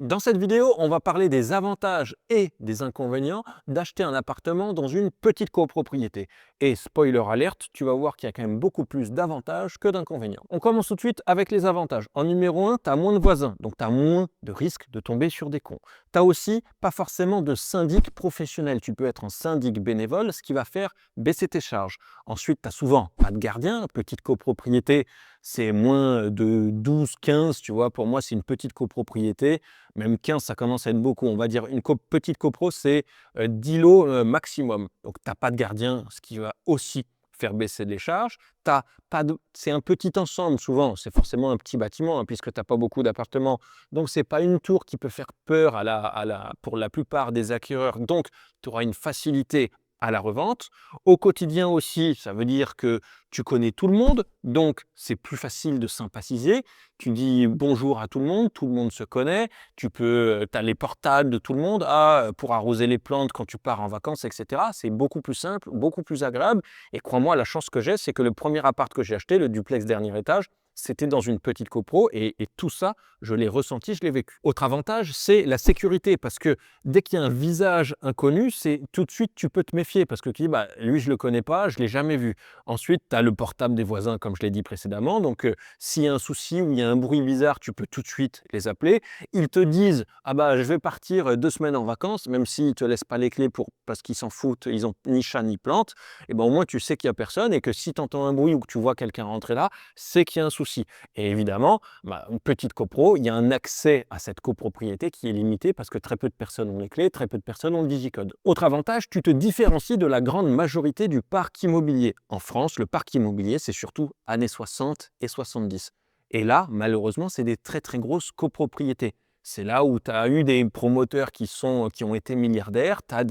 Dans cette vidéo, on va parler des avantages et des inconvénients d'acheter un appartement dans une petite copropriété. Et spoiler alerte, tu vas voir qu'il y a quand même beaucoup plus d'avantages que d'inconvénients. On commence tout de suite avec les avantages. En numéro 1, tu as moins de voisins, donc tu as moins de risques de tomber sur des cons. Tu as aussi pas forcément de syndic professionnel. Tu peux être un syndic bénévole, ce qui va faire baisser tes charges. Ensuite, tu as souvent pas de gardien. Petite copropriété, c'est moins de 12, 15, tu vois. Pour moi, c'est une petite copropriété. Même 15, ça commence à être beaucoup. On va dire une petite copro, c'est 10 lots maximum. Donc, tu n'as pas de gardien, ce qui va aussi faire baisser les charges. T'as pas de... C'est un petit ensemble, souvent. C'est forcément un petit bâtiment, hein, puisque tu n'as pas beaucoup d'appartements. Donc, ce n'est pas une tour qui peut faire peur pour la plupart des acquéreurs. Donc, tu auras une facilité à la revente. Au quotidien aussi, ça veut dire que tu connais tout le monde, donc c'est plus facile de sympathiser. Tu dis bonjour à tout le monde se connaît. Tu as les portables de tout le monde pour arroser les plantes quand tu pars en vacances, etc. C'est beaucoup plus simple, beaucoup plus agréable. Et crois-moi, la chance que j'ai, c'est que le premier appart que j'ai acheté, le duplex dernier étage, c'était dans une petite copro et tout ça, je l'ai ressenti, je l'ai vécu. Autre avantage, c'est la sécurité parce que dès qu'il y a un visage inconnu, c'est tout de suite, tu peux te méfier parce que tu dis, bah, lui, je ne le connais pas, je ne l'ai jamais vu. Ensuite, tu as le portable des voisins, comme je l'ai dit précédemment. Donc, s'il y a un souci ou il y a un bruit bizarre, tu peux tout de suite les appeler. Ils te disent, ah bah, je vais partir 2 semaines en vacances, même s'ils ne te laissent pas les clés parce qu'ils s'en foutent, ils n'ont ni chat ni plante. Et ben, au moins, tu sais qu'il n'y a personne et que si tu entends un bruit ou que tu vois quelqu'un rentrer là, c'est qu'il y a un souci. Et évidemment, bah, une petite copro, il y a un accès à cette copropriété qui est limité parce que très peu de personnes ont les clés, très peu de personnes ont le digicode. Autre avantage, tu te différencies de la grande majorité du parc immobilier. En France, le parc immobilier, c'est surtout années 60 et 70. Et là, malheureusement, c'est des très très grosses copropriétés. C'est là où tu as eu des promoteurs qui ont été milliardaires, tu as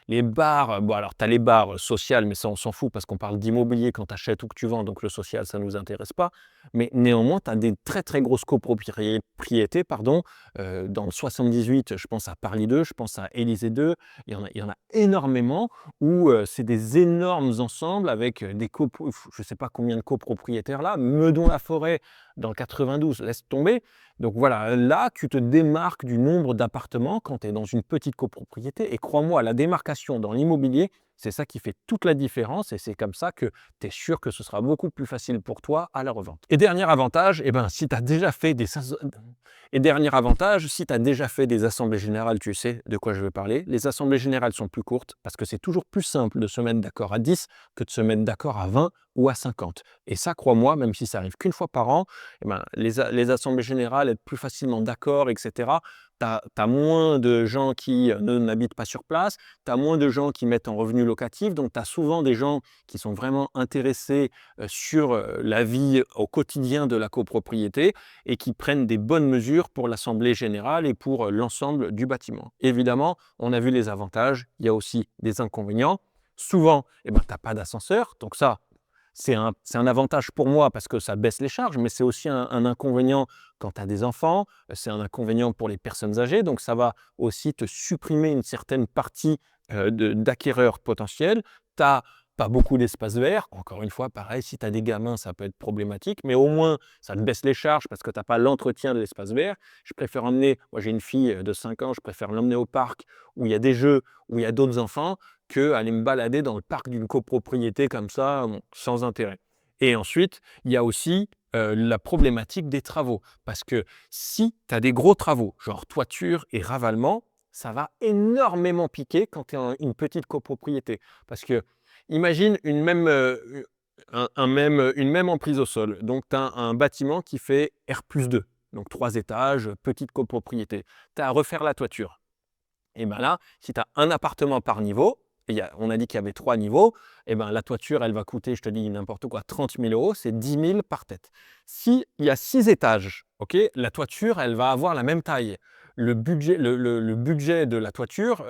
les bars, bon alors tu as les bars sociales, mais ça on s'en fout parce qu'on parle d'immobilier quand tu achètes ou que tu vends, donc le social ça ne nous intéresse pas. Mais néanmoins, tu as des très très grosses copropriétés, pardon. Dans le 78, je pense à Paris 2, je pense à Élysée 2, il y en a énormément où c'est des énormes ensembles avec je ne sais pas combien de copropriétaires là, Meudon-la-Forêt dans le 92, laisse tomber. Donc voilà, là, tu te démarques du nombre d'appartements quand tu es dans une petite copropriété. Et crois-moi, la démarcation dans l'immobilier, c'est ça qui fait toute la différence. Et c'est comme ça que tu es sûr que ce sera beaucoup plus facile pour toi à la revente. Et dernier avantage, eh ben, si tu as déjà fait des... Et dernier avantage, si tu as déjà fait des assemblées générales, tu sais de quoi je veux parler. Les assemblées générales sont plus courtes parce que c'est toujours plus simple de se mettre d'accord à 10 que de se mettre d'accord à 20 ou à 50. Et ça, crois-moi, même si ça arrive qu'une fois par an, eh ben, les assemblées générales, être plus facilement d'accord, etc. Tu as moins de gens qui n'habitent pas sur place, tu as moins de gens qui mettent en revenu locatif, donc tu as souvent des gens qui sont vraiment intéressés sur la vie au quotidien de la copropriété et qui prennent des bonnes mesures pour l'assemblée générale et pour l'ensemble du bâtiment. Évidemment, on a vu les avantages, il y a aussi des inconvénients. Souvent, eh ben, tu n'as pas d'ascenseur, donc ça, c'est un avantage pour moi parce que ça baisse les charges, mais c'est aussi un inconvénient quand tu as des enfants, c'est un inconvénient pour les personnes âgées, donc ça va aussi te supprimer une certaine partie d'acquéreurs potentiels. Tu n'as pas beaucoup d'espace vert, encore une fois, pareil, si tu as des gamins, ça peut être problématique, mais au moins, ça te baisse les charges parce que tu n'as pas l'entretien de l'espace vert. Je préfère emmener, moi j'ai une fille de 5 ans, je préfère l'emmener au parc où il y a des jeux, où il y a d'autres enfants, que aller me balader dans le parc d'une copropriété comme ça, bon, sans intérêt. Et ensuite, il y a aussi la problématique des travaux. Parce que si tu as des gros travaux, genre toiture et ravalement, ça va énormément piquer quand tu es en une petite copropriété. Parce que imagine une même emprise au sol. Donc tu as un bâtiment qui fait R+2, donc 3 étages, petite copropriété. Tu as à refaire la toiture. Et bien là, si tu as un appartement par niveau, on a dit qu'il y avait 3 niveaux, et ben la toiture, elle va coûter, je te dis n'importe quoi, 30 000 euros, c'est 10 000 par tête. S'il y a 6 étages, ok, la toiture, elle va avoir la même taille. Le budget de la toiture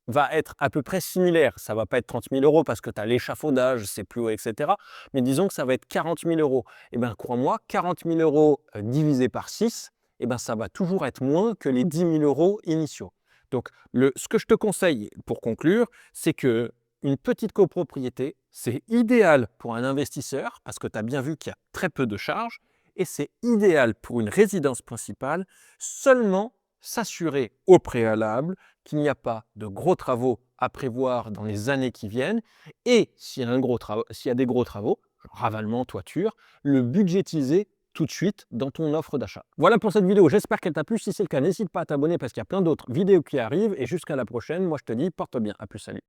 va être à peu près similaire. Ça ne va pas être 30 000 euros parce que tu as l'échafaudage, c'est plus haut, etc. Mais disons que ça va être 40 000 euros. Et bien crois-moi, 40 000 euros divisé par 6, et ben ça va toujours être moins que les 10 000 euros initiaux. Donc, ce que je te conseille pour conclure, c'est que une petite copropriété, c'est idéal pour un investisseur parce que tu as bien vu qu'il y a très peu de charges et c'est idéal pour une résidence principale seulement s'assurer au préalable qu'il n'y a pas de gros travaux à prévoir dans les années qui viennent et s'il y a des gros travaux, ravalement, toiture, le budgétiser tout de suite dans ton offre d'achat. Voilà pour cette vidéo, j'espère qu'elle t'a plu. Si c'est le cas, n'hésite pas à t'abonner parce qu'il y a plein d'autres vidéos qui arrivent et jusqu'à la prochaine, moi je te dis porte bien, à plus, salut.